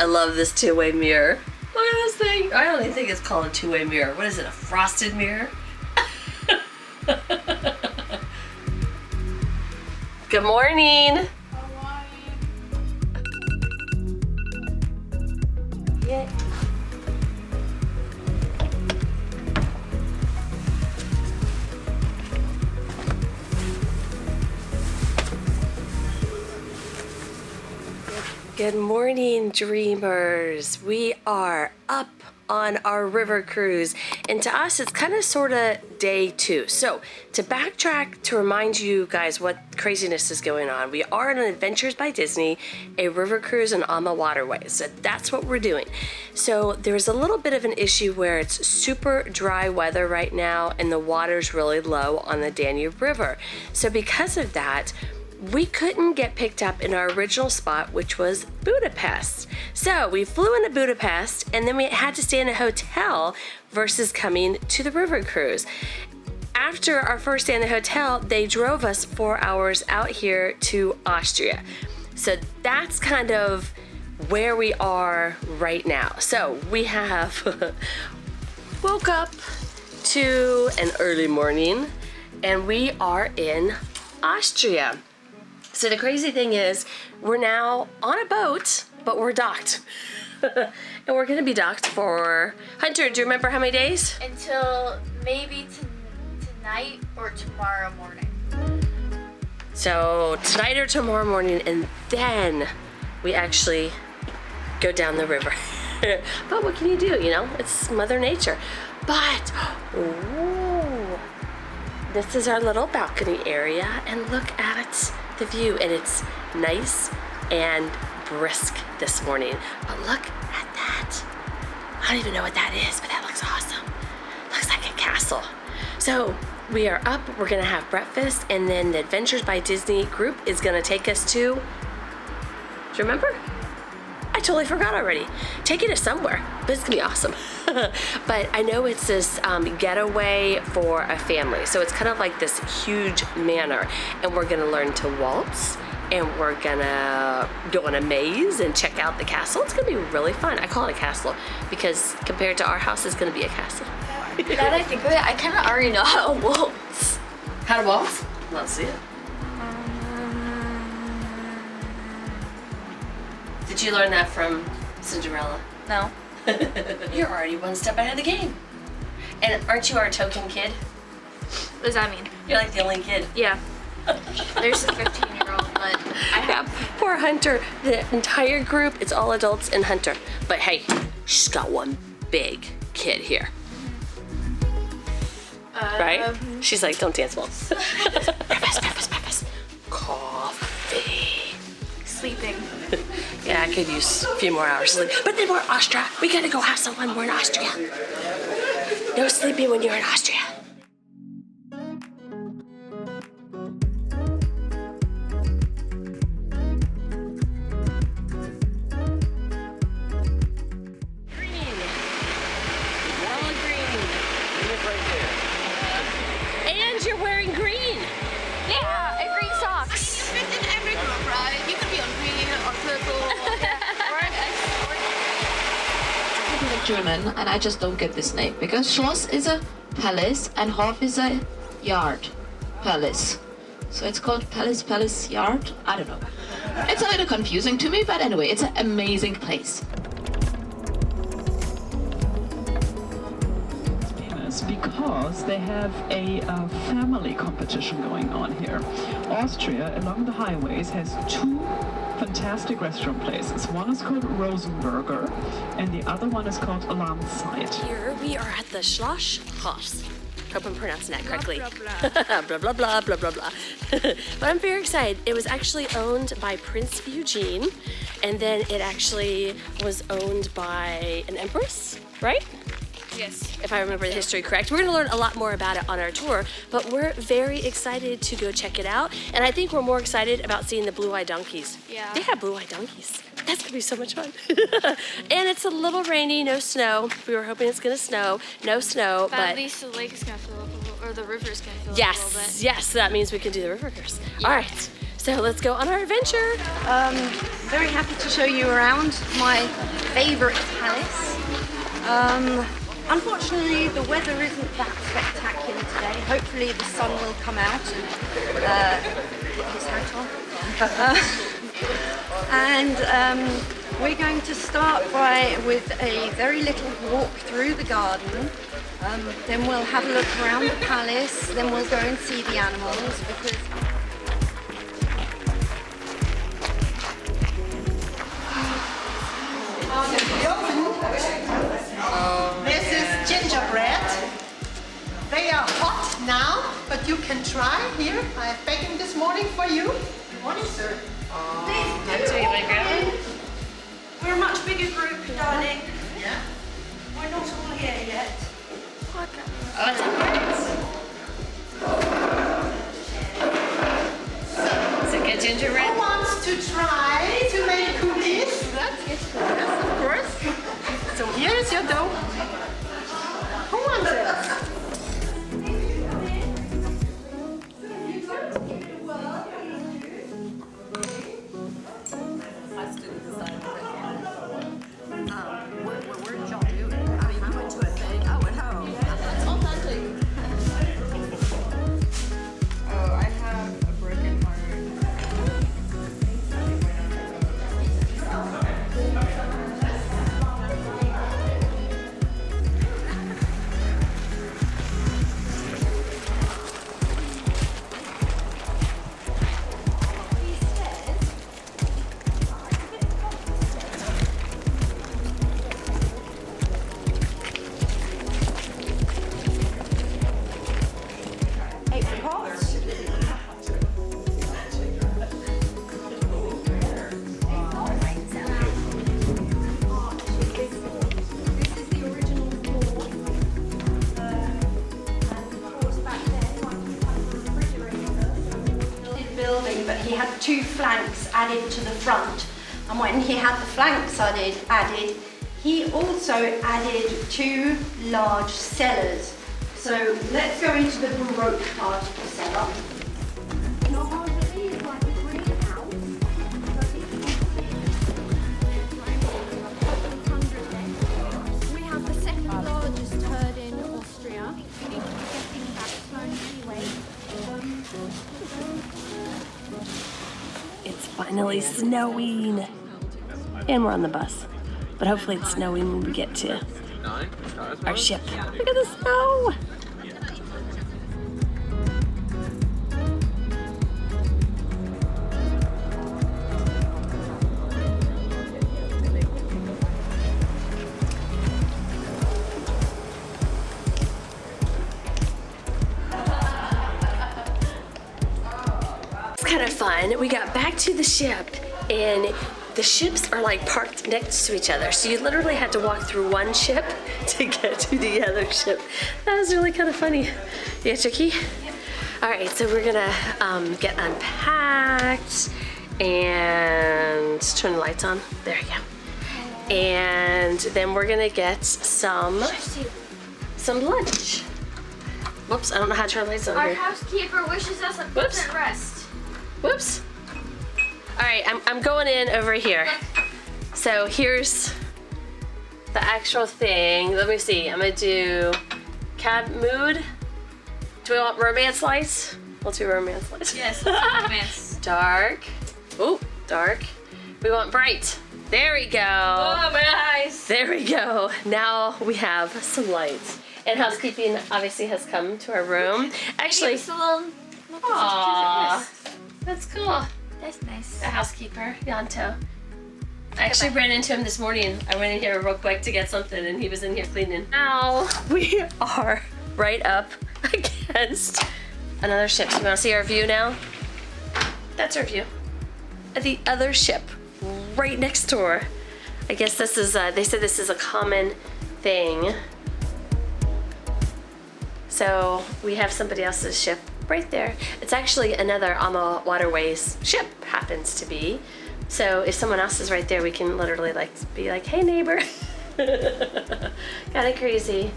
I love this two-way mirror. Look at this thing. I don't even think it's called a two-way mirror. What is it, a frosted mirror? Good morning. Yeah. Good morning, dreamers. We are up on our river cruise, and to us it's kind of sort of day 2. So to backtrack, to remind you guys what craziness is going on, we are on Adventures by Disney, a river cruise on Alma Waterways. So that's what we're doing. So there's a little bit of an issue where it's super dry weather right now and the water's really low on the Danube River. So because of that, we couldn't get picked up in our original spot, which was Budapest. So we flew into Budapest and then we had to stay in a hotel versus coming to the river cruise. After our first day in the hotel, they drove us 4 hours out here to Austria. So that's kind of where we are right now. So we have woke up to an early morning and we are in Austria. So the crazy thing is, we're now on a boat, but we're docked. And we're gonna be docked for, Hunter, do you remember how many days? Until maybe tonight or tomorrow morning. So tonight or tomorrow morning, and then we actually go down the river. But what can you do, you know? It's Mother Nature. But, ooh, this is our little balcony area, and look at the view, and it's nice and brisk this morning. But look at that. I don't even know what that is, but that looks awesome. Looks like a castle. So we are up, we're gonna have breakfast, and then the Adventures by Disney group is gonna take us to, do you remember? I totally forgot already. Taking us somewhere, but it's gonna be awesome. But I know it's this getaway for a family. So it's kind of like this huge manor, and we're gonna learn to waltz, and we're gonna go on a maze and check out the castle. It's gonna be really fun. I call it a castle because compared to our house, it's gonna be a castle. Now that I think of it, I kind of already know how to waltz. How to waltz? Let's see it. Did you learn that from Cinderella? No. You're already one step ahead of the game. And aren't you our token kid? What does that mean? You're like the only kid. Yeah. There's a 15-year-old, but I have... Yeah, poor Hunter. The entire group, it's all adults and Hunter. But hey, she's got one big kid here. Right? She's like, don't dance well. breakfast. Coffee. Sleeping. Yeah, I could use a few more hours sleep. But then we're in Austria. We gotta go have some when we're in Austria. No sleeping when you're in Austria. Green. All green. And you're wearing green. Yeah, and green socks. You fit in every group, right? You can be on green or purple or German, and I just don't get this name because Schloss is a palace and Hof is a yard palace. So it's called palace, yard. I don't know. It's a little confusing to me, but anyway, it's an amazing place. Because they have a family competition going on here. Austria, along the highways, has 2 fantastic restaurant places. One is called Rosenberger, and the other one is called Alarmzeit. Here we are at the Schloss Hof. Hope I'm pronouncing that correctly. Blah, blah, blah, blah, blah, blah. But I'm very excited. It was actually owned by Prince Eugene, and then it actually was owned by an empress, right? Yes. If I remember the history correct. We're gonna learn a lot more about it on our tour, but we're very excited to go check it out. And I think we're more excited about seeing the blue-eyed donkeys. Yeah. They have blue-eyed donkeys. That's gonna be so much fun. And it's a little rainy, no snow. We were hoping it's gonna snow. No snow, But but at least the lake is gonna fill up a little, or the river is gonna fill up a little bit. yes, that means we can do the river cruise. Yeah. All right. So let's go on our adventure. Very happy to show you around my favourite palace. Unfortunately, the weather isn't that spectacular today. Hopefully the sun will come out and get his hat on. We're going to start with a very little walk through the garden. Then we'll have a look around the palace. Then we'll go and see the animals because this is gingerbread. They are hot now, but you can try. Here, I have baking this morning for you. Good morning, sir. we're a much bigger group, darling. Yeah. We're not all here yet. Is it good gingerbread? Who wants to try to make cookies? Yes, of course. So here's your dough. Who wants it? But he had two flanks added to the front, and when he had the flanks added, he also added two large cellars. So let's go into the Baroque part of the cellar. We have the second largest herd in Austria. Getting back slowly anyway. It's finally snowing. And we're on the bus. But hopefully it's snowing when we get to our ship. Look at the snow! Kind of fun. We got back to the ship and the ships are like parked next to each other. So you literally had to walk through one ship to get to the other ship. That was really kind of funny. Yeah, Chucky? All right, so we're gonna get unpacked and turn the lights on. There you go. And then we're gonna get some lunch. Whoops, I don't know how to turn the lights on Our here. housekeeper wishes us a pleasant rest. Whoops. All right, I'm going in over here. So here's the actual thing. Let me see, I'm gonna do cat mood. Do we want romance lights? We'll do romance lights. Yes, romance. Dark. Oh, dark. We want bright. There we go. Oh, my eyes. There we go. Now we have some lights. And housekeeping obviously has come to our room. Actually, It's a little aww, that's cool. That's nice. The housekeeper, Yanto. I actually ran into him this morning. I went in here real quick to get something and he was in here cleaning. Now we are right up against another ship. So you wanna see our view now? That's our view. The other ship right next door. I guess this is, they said this is a common thing. So we have somebody else's ship right there. It's actually another Ama Waterways ship, happens to be. So if someone else is right there, we can literally like be like, hey neighbor. Kinda crazy.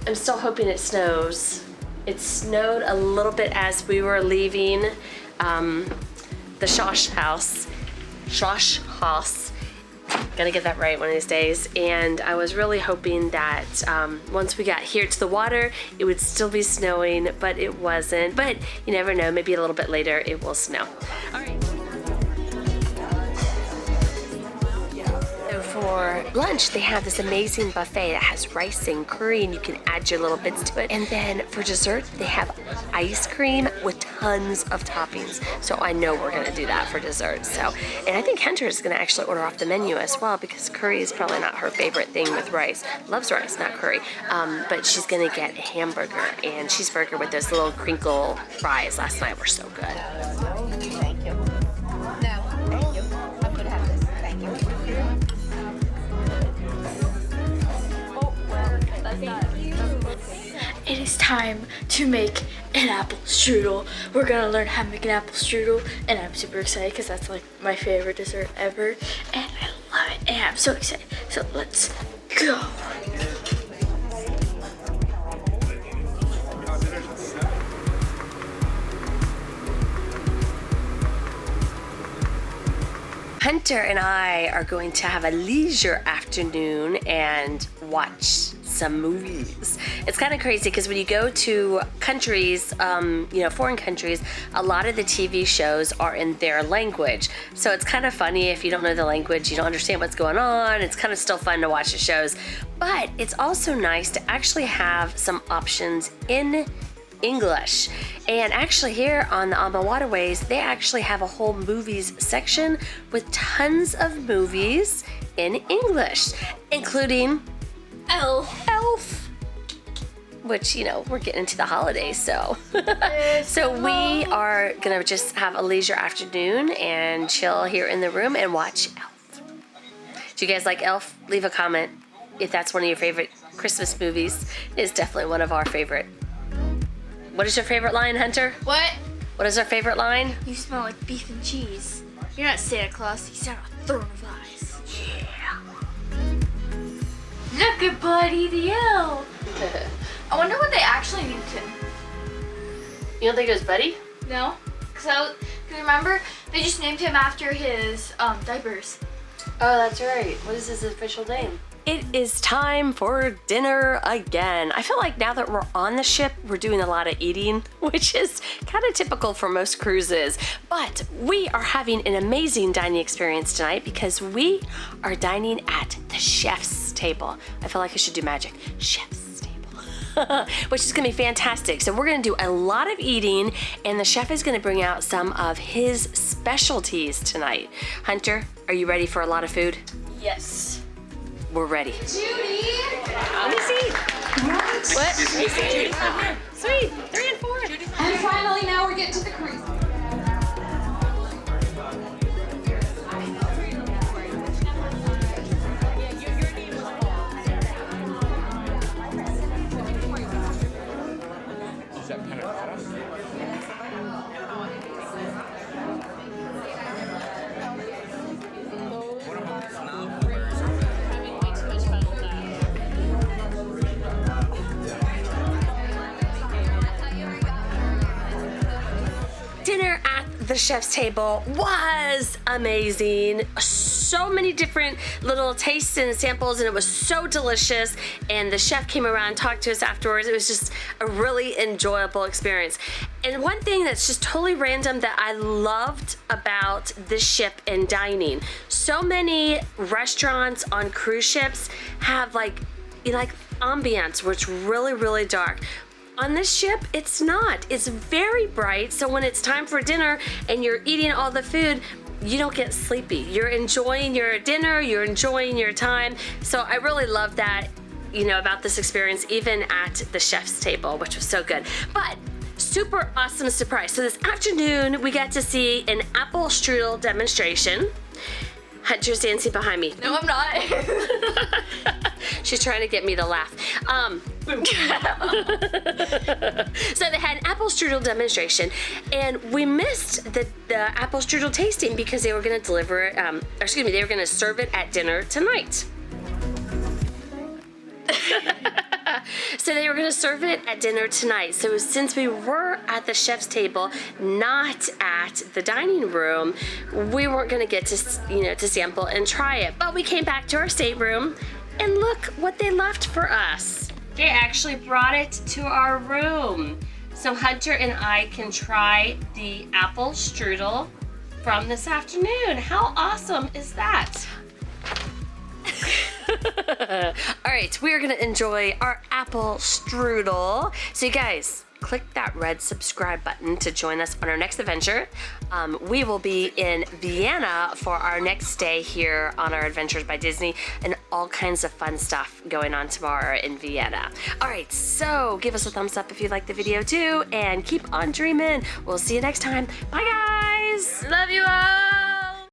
I'm still hoping it snows. It snowed a little bit as we were leaving, the Schloss House. Schloss Hof. Gonna get that right one of these days. And I was really hoping that once we got here to the water, it would still be snowing, but it wasn't. But you never know, maybe a little bit later it will snow. All right. So for lunch, they have this amazing buffet that has rice and curry, and you can add your little bits to it. And then for dessert, they have ice cream with tons of toppings. So I know we're gonna do that for dessert. So, and I think Hunter is gonna actually order off the menu as well, because curry is probably not her favorite thing with rice. Loves rice, not curry. But she's gonna get a hamburger and cheeseburger with those little crinkle fries. Last night were so good. Thank you. No, thank you. I'm gonna have this. Thank you. It is time to make an apple strudel. We're gonna learn how to make an apple strudel, and I'm super excited because that's like my favorite dessert ever, and I love it, and I'm so excited. So let's go. Hunter and I are going to have a leisure afternoon and watch some movies. It's kind of crazy because when you go to countries, foreign countries, a lot of the TV shows are in their language. So it's kind of funny if you don't know the language, you don't understand what's going on. It's kind of still fun to watch the shows. But it's also nice to actually have some options in English. And actually here on the Alma Waterways, they actually have a whole movies section with tons of movies in English, including Elf. Which, we're getting into the holidays, so. So we are gonna just have a leisure afternoon and chill here in the room and watch Elf. Do you guys like Elf? Leave a comment if that's one of your favorite Christmas movies. It is definitely one of our favorite. What is your favorite line, Hunter? What? What is our favorite line? You smell like beef and cheese. You're not Santa Claus, you sound a throne of eyes. Yeah. Look at Buddy the Elf. I wonder what they actually named him. You don't think it was Buddy? No? Because remember, they just named him after his diapers. Oh, that's right. What is his official name? It is time for dinner again. I feel like now that we're on the ship, we're doing a lot of eating, which is kind of typical for most cruises. But we are having an amazing dining experience tonight because we are dining at the chef's table. I feel like I should do magic. Chef's table. Which is gonna be fantastic. So we're gonna do a lot of eating, and the chef is gonna bring out some of his specialties tonight. Hunter, are you ready for a lot of food? Yes. We're ready. Judy! Let me see. What? Let me see. Judy. Sweet. 3 and 4. And finally, now we're getting to the cruise. Is that panna cotta? Dinner at the chef's table was amazing. So many different little tastes and samples, and it was so delicious. And the chef came around and talked to us afterwards. It was just a really enjoyable experience. And one thing that's just totally random that I loved about this ship and dining, so many restaurants on cruise ships have like ambiance where it's really, really dark. On this ship, it's not. It's very bright, so when it's time for dinner and you're eating all the food, you don't get sleepy. You're enjoying your dinner, you're enjoying your time. So I really love that, about this experience, even at the chef's table, which was so good. But super awesome surprise. So this afternoon, we got to see an apple strudel demonstration. Hunter's dancing behind me. No, I'm not. She's trying to get me to laugh. So they had an apple strudel demonstration, and we missed the apple strudel tasting because they were going to deliver it, they were going to serve it at dinner tonight. So they were gonna serve it at dinner tonight. So since we were at the chef's table, not at the dining room, we weren't gonna get to, to sample and try it. But we came back to our stateroom and look what they left for us. They actually brought it to our room. So Hunter and I can try the apple strudel from this afternoon. How awesome is that? All right, we're gonna enjoy our apple strudel. So you guys, click that red subscribe button to join us on our next adventure. We will be in Vienna for our next stay here on our Adventures by Disney, and all kinds of fun stuff going on tomorrow in Vienna. All right, so give us a thumbs up if you liked the video too, and keep on dreaming. We'll see you next time. Bye guys. Love you all.